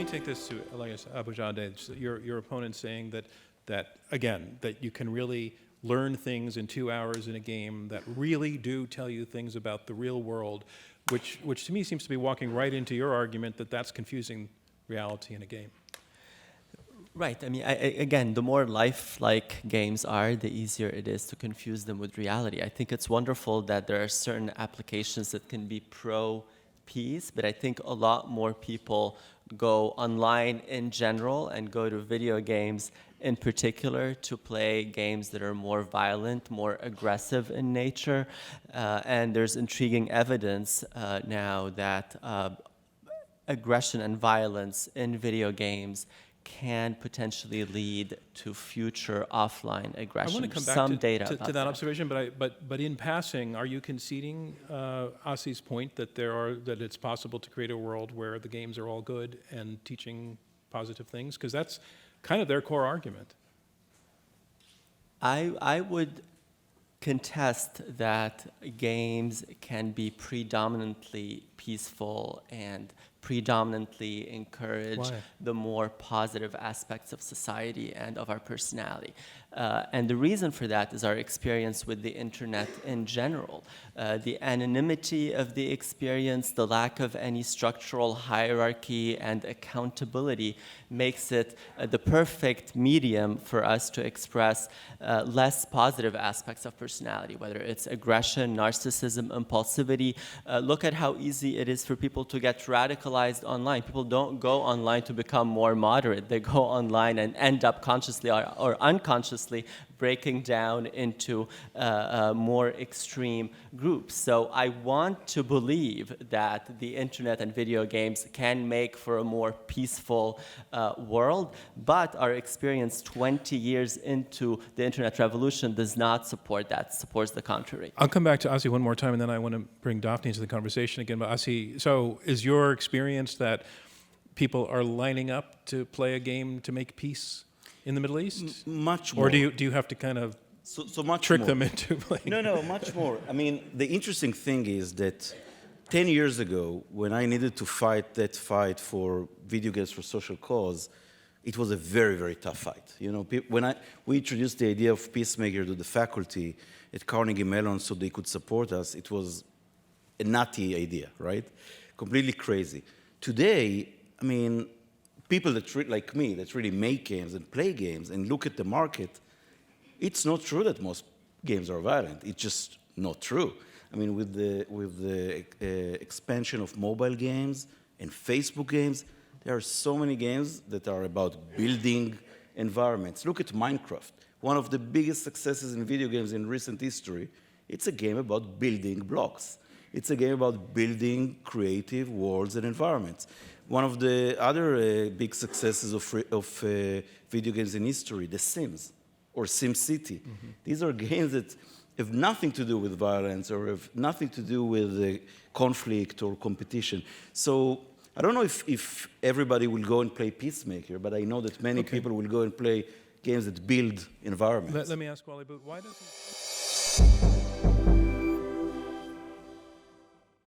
take this to Elias Aboujaoude, your opponent saying that again, that you can really learn things in 2 hours in a game that really do tell you things about the real world, which to me seems to be walking right into your argument that that's confusing reality in a game. Right. I mean, again, the more lifelike games are, the easier it is to confuse them with reality. I think it's wonderful that there are certain applications that can be pro-peace, but I think a lot more people go online in general and go to video games in particular to play games that are more violent, more aggressive in nature. And there's intriguing evidence now that aggression and violence in video games can potentially lead to future offline aggression. I want to come back to that observation, but in passing, are you conceding Asi's point that that it's possible to create a world where the games are all good and teaching positive things? Because that's kind of their core argument. I would contest that games can be predominantly peaceful and predominantly encourage the more positive aspects of society and of our personality. And the reason for that is our experience with the internet in general. The anonymity of the experience, the lack of any structural hierarchy and accountability makes it the perfect medium for us to express less positive aspects of personality, whether it's aggression, narcissism, impulsivity. Look at how easy it is for people to get radicalized online. People don't go online to become more moderate. They go online and end up consciously or unconsciously breaking down into more extreme groups. So I want to believe that the internet and video games can make for a more peaceful world, but our experience 20 years into the internet revolution does not support that, it supports the contrary. I'll come back to Asi one more time, and then I want to bring Daphne into the conversation again. But Asi, so is your experience that people are lining up to play a game to make peace in the Middle East? Much more. Or do you have to kind of trick them into playing? No, much more. I mean, the interesting thing is that 10 years ago, when I needed to fight that fight for video games for social cause, it was a very, very tough fight. You know, when we introduced the idea of Peacemaker to the faculty at Carnegie Mellon so they could support us, it was a nutty idea, right? Completely crazy. Today, I mean, people like me that really make games and play games and look at the market, it's not true that most games are violent. It's just not true. I mean, with the expansion of mobile games and Facebook games, there are so many games that are about building environments. Look at Minecraft, one of the biggest successes in video games in recent history. It's a game about building blocks. It's a game about building creative worlds and environments. One of the other big successes of video games in history, The Sims or SimCity. Mm-hmm. These are games that have nothing to do with violence or have nothing to do with conflict or competition. So I don't know if everybody will go and play Peacemaker, but I know that many people will go and play games that build environments. Let me ask Wally, but why doesn't...